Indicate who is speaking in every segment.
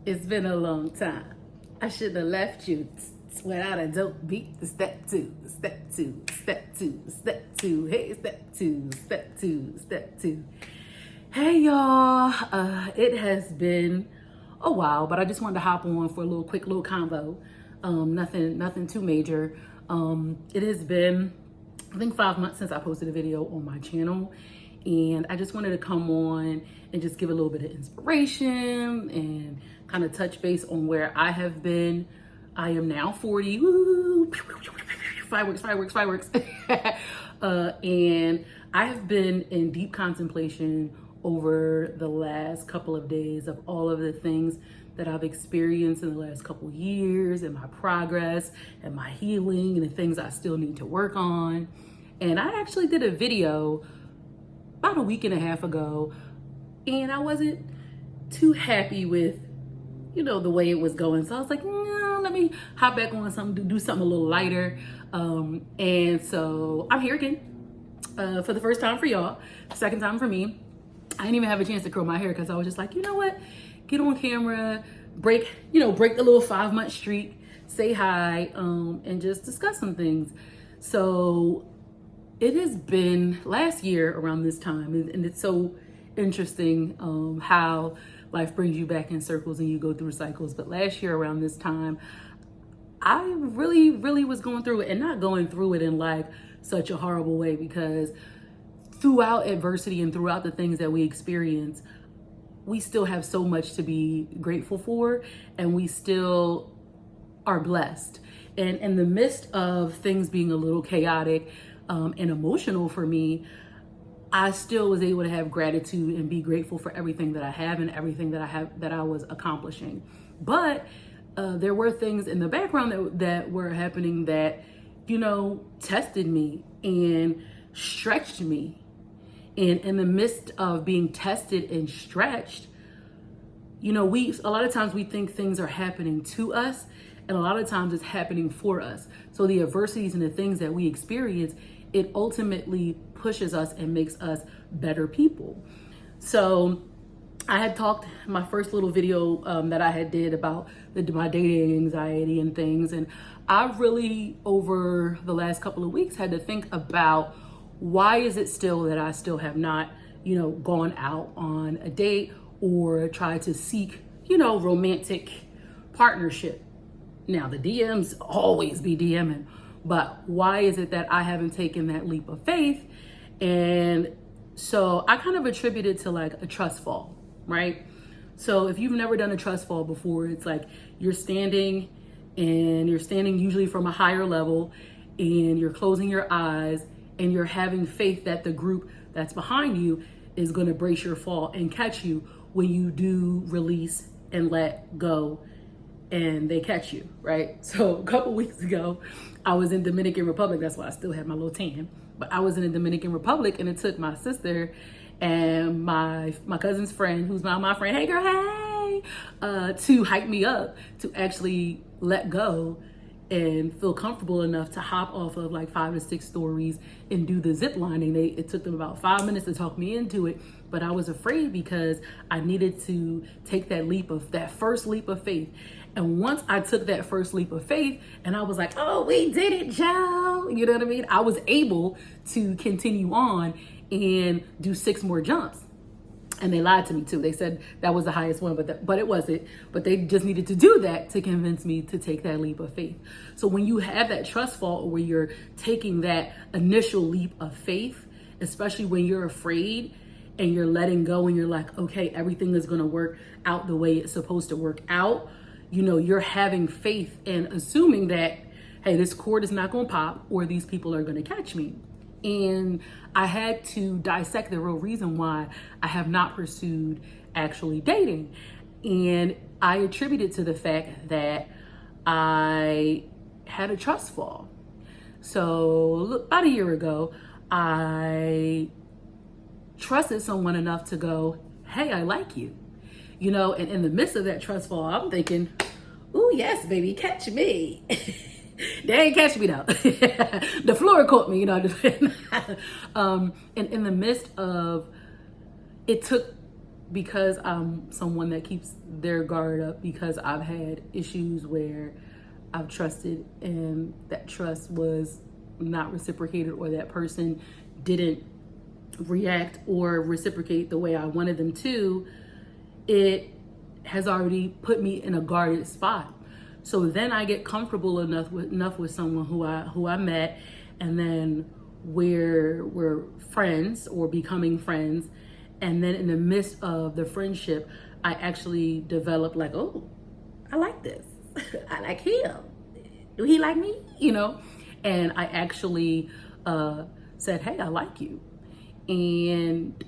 Speaker 1: It's been a long time. I should have left you without a dope beat. Step two, step two, step two, step two. Hey, step two, step two, step two. Hey, y'all. It has been a while, but I just wanted to hop on for a quick little convo. Nothing too major. It has been, I think, 5 months since I posted a video on my channel. And I just wanted to come on and just give a little bit of inspiration and kind of touch base on where I have been. I am now 40. Woo! Fireworks, fireworks, fireworks. And I have been in deep contemplation over the last couple of days of all of the things that I've experienced in the last couple of years, and my progress and my healing and the things I still need to work on. And I actually did a video about a week and a half ago, and I wasn't too happy with, the way it was going. So I was like, no, let me hop back on something, do something a little lighter. And so I'm here again for the first time for y'all, second time for me. I didn't even have a chance to curl my hair because I was just like, you know what? Get on camera, break the little 5-month streak, say hi, and just discuss some things. So it has been last year around this time, and it's so interesting how life brings you back in circles and you go through cycles. But last year around this time, I really, really was going through it, and not going through it in like such a horrible way, because throughout adversity and throughout the things that we experience, we still have so much to be grateful for, and we still are blessed. And in the midst of things being a little chaotic and emotional for me, I still was able to have gratitude and be grateful for everything that I have and everything that I was accomplishing. But there were things in the background that were happening that, tested me and stretched me. And in the midst of being tested and stretched, a lot of times we think things are happening to us, and a lot of times it's happening for us. So the adversities and the things that we experience, it ultimately pushes us and makes us better people. So I had talked my first little video that I had did about my dating anxiety and things. And I really, over the last couple of weeks, had to think about, why is it still that I still have not, gone out on a date or tried to seek, romantic partnership? Now, the DMs always be DMing, but why is it that I haven't taken that leap of faith? And so I kind of attribute it to like a trust fall, right? So if you've never done a trust fall before, it's like you're standing usually from a higher level, and you're closing your eyes, and you're having faith that the group that's behind you is going to brace your fall and catch you when you do release and let go, and they catch you, right? So a couple weeks ago, I was in Dominican Republic. That's why I still have my little tan. But I was in the Dominican Republic, and it took my sister and my cousin's friend, who's now my friend, hey girl, hey, to hype me up, to actually let go and feel comfortable enough to hop off of like 5 to 6 stories and do the zip lining. It took them about 5 minutes to talk me into it, but I was afraid because I needed to take that first leap of faith. And once I took that first leap of faith, and I was like, oh, we did it, Joe. You know what I mean? I was able to continue on and do 6 more jumps. And they lied to me too. They said that was the highest one, but it wasn't. But they just needed to do that to convince me to take that leap of faith. So when you have that trust fall, where you're taking that initial leap of faith, especially when you're afraid and you're letting go and you're like, okay, everything is going to work out the way it's supposed to work out. You're having faith and assuming that, hey, this cord is not going to pop, or these people are going to catch me. And I had to dissect the real reason why I have not pursued actually dating. And I attribute it to the fact that I had a trust fall. So about a year ago, I trusted someone enough to go, hey, I like you. And in the midst of that trust fall, I'm thinking, ooh, yes, baby, catch me. They ain't catch me though. The floor caught me, And in the midst of, it took because I'm someone that keeps their guard up, because I've had issues where I've trusted and that trust was not reciprocated, or that person didn't react or reciprocate the way I wanted them to, it has already put me in a guarded spot. So then I get comfortable enough with someone who I met, and then we're friends or becoming friends, and then in the midst of the friendship, I actually develop like, oh, I like this. I like him. Do he like me? And I actually said, hey, I like you. And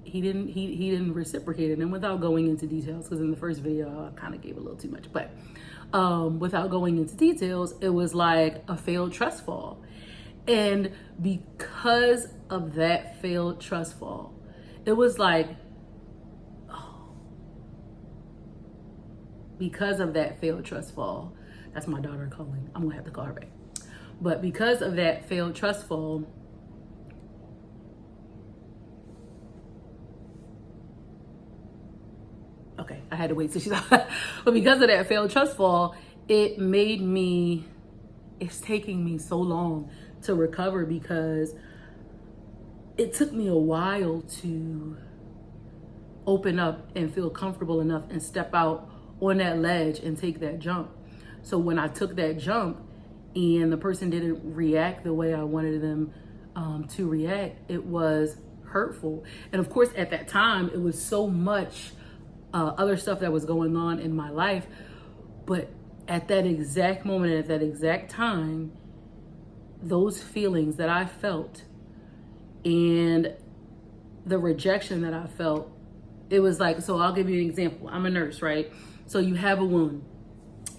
Speaker 1: he didn't reciprocate it. And without going into details, because in the first video I kind of gave a little too much, but without going into details, it was like a failed trust fall. And because of that failed trust fall, it was like, because of that failed trust fall, that's my daughter calling. I'm gonna have to call her back. But because of that failed trust fall, okay, I had to wait till she's out. But because of that failed trust fall, it's taking me so long to recover, because it took me a while to open up and feel comfortable enough and step out on that ledge and take that jump. So when I took that jump and the person didn't react the way I wanted them to react, it was hurtful. And of course, at that time, it was so much other stuff that was going on in my life. But at that exact moment, at that exact time, those feelings that I felt and the rejection that I felt, it was like, so I'll give you an example. I'm a nurse, right? So you have a wound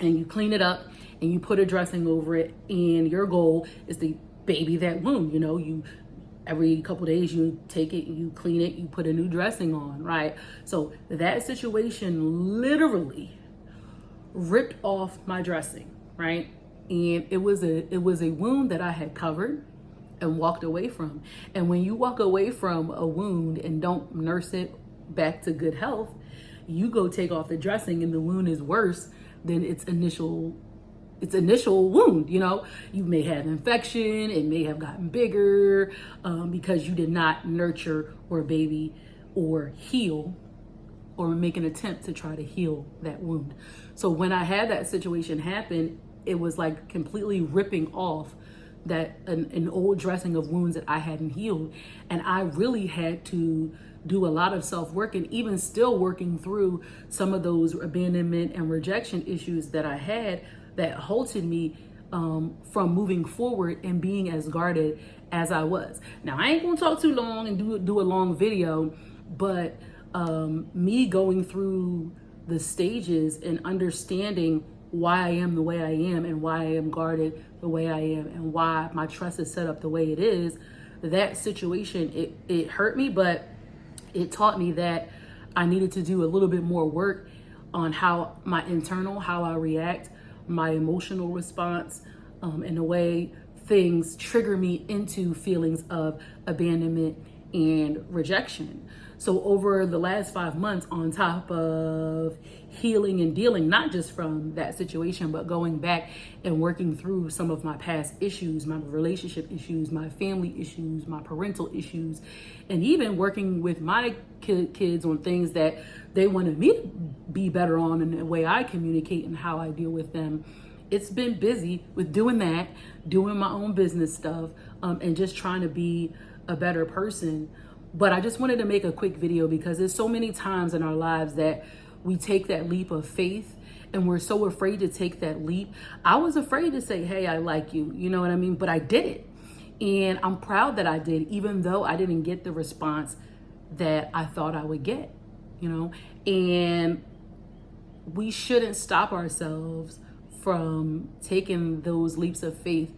Speaker 1: and you clean it up and you put a dressing over it, and your goal is to baby that wound. You every couple days you take it, you clean it, you put a new dressing on, right? So that situation literally ripped off my dressing, right? And it was a wound that I had covered and walked away from. And when you walk away from a wound and don't nurse it back to good health, you go take off the dressing and the wound is worse than its initial wound. You may have infection, it may have gotten bigger because you did not nurture or baby or heal or make an attempt to try to heal that wound. So when I had that situation happen, it was like completely ripping off that an old dressing of wounds that I hadn't healed. And I really had to do a lot of self-work, and even still working through some of those abandonment and rejection issues that I had that halted me from moving forward and being as guarded as I was. Now, I ain't gonna talk too long and do a long video, but me going through the stages and understanding why I am the way I am and why I am guarded the way I am and why my trust is set up the way it is, that situation, it hurt me, but it taught me that I needed to do a little bit more work on how I react, my emotional response, and the way things trigger me into feelings of abandonment and rejection. So over the last 5 months, on top of healing and dealing, not just from that situation, but going back and working through some of my past issues, my relationship issues, my family issues, my parental issues, and even working with my kids on things that they wanted me to be better on in the way I communicate and how I deal with them. It's been busy with doing that, doing my own business stuff, and just trying to be a better person. But I just wanted to make a quick video because there's so many times in our lives that we take that leap of faith and we're so afraid to take that leap. I was afraid to say, hey, I like you. You know what I mean? But I did it. And I'm proud that I did, even though I didn't get the response that I thought I would get, And we shouldn't stop ourselves from taking those leaps of faith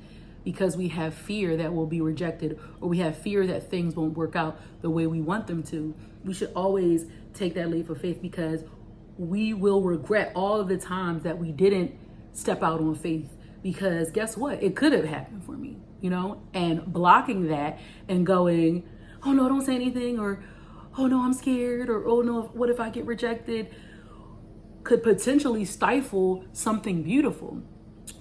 Speaker 1: because we have fear that we'll be rejected, or we have fear that things won't work out the way we want them to. We should always take that leap of faith because we will regret all of the times that we didn't step out on faith, because guess what? It could have happened for me, And blocking that and going, oh no, don't say anything, or oh no, I'm scared, or oh no, what if I get rejected, could potentially stifle something beautiful.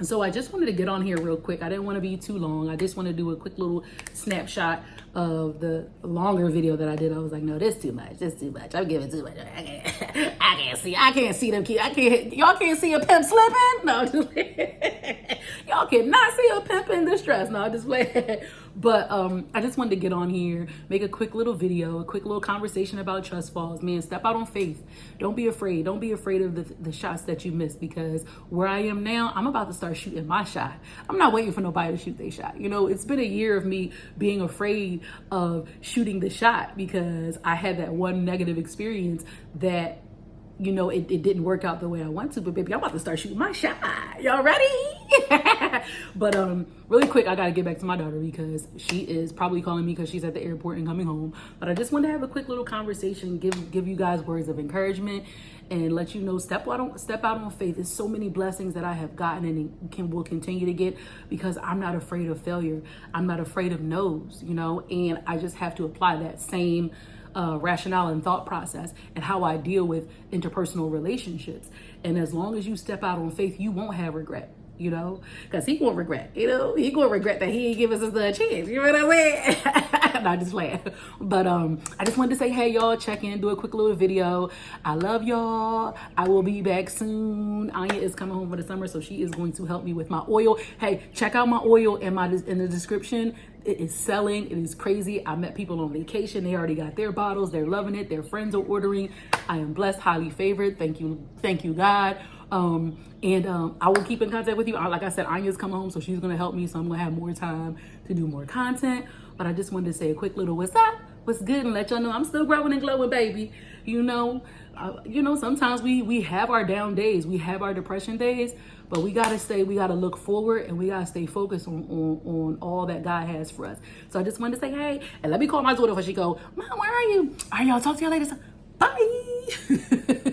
Speaker 1: So I just wanted to get on here real quick. I didn't want to be too long. I just want to do a quick little snapshot of the longer video that I did. I was like, no, this too much. This too much. I'm giving too much. I can't see them kids. Y'all can't see a pimp slipping? No, just y'all cannot see a pimp in distress. No, just play. But I just wanted to get on here, make a quick little video, a quick little conversation about trust falls. Man, step out on faith. Don't be afraid. Don't be afraid of the shots that you missed, because where I am now, I'm about to start shooting my shot. I'm not waiting for nobody to shoot their shot. You know, it's been a year of me being afraid of shooting the shot because I had that one negative experience that, you know, it didn't work out the way I want to, but baby, I'm about to start shooting my shot. Y'all ready? But really quick, I gotta get back to my daughter because she is probably calling me because she's at the airport and coming home. But I just want to have a quick little conversation, give you guys words of encouragement, and let you know step out on faith. There's so many blessings that I have gotten and will continue to get because I'm not afraid of failure. I'm not afraid of no's, you know, and I just have to apply that same rationale and thought process and how I deal with interpersonal relationships. And as long as you step out on faith, you won't have regret, you know, because he won't regret, you know, he gonna regret that he ain't give us a chance. You know what I'm saying? No, just playing. But I just wanted to say, hey, y'all, check in, do a quick little video. I love y'all. I will be back soon. Anya is coming home for the summer, so she is going to help me with my oil. Hey, check out my oil in the description. It is selling. It is crazy. I met people on vacation. They already got their bottles. They're loving it. Their friends are ordering. I am blessed, highly favored. Thank you, God. I will keep in contact with you. Like I said, Anya's coming home, so she's gonna help me. So I'm gonna have more time to do more content. But I just wanted to say a quick little what's up, what's good, and let y'all know I'm still growing and glowing, baby. You know, sometimes we have our down days, we have our depression days, but we gotta look forward, and we gotta stay focused on all that God has for us. So I just wanted to say, hey, and let me call my daughter before she go, Mom, where are you? All right, y'all, talk to you later. Bye.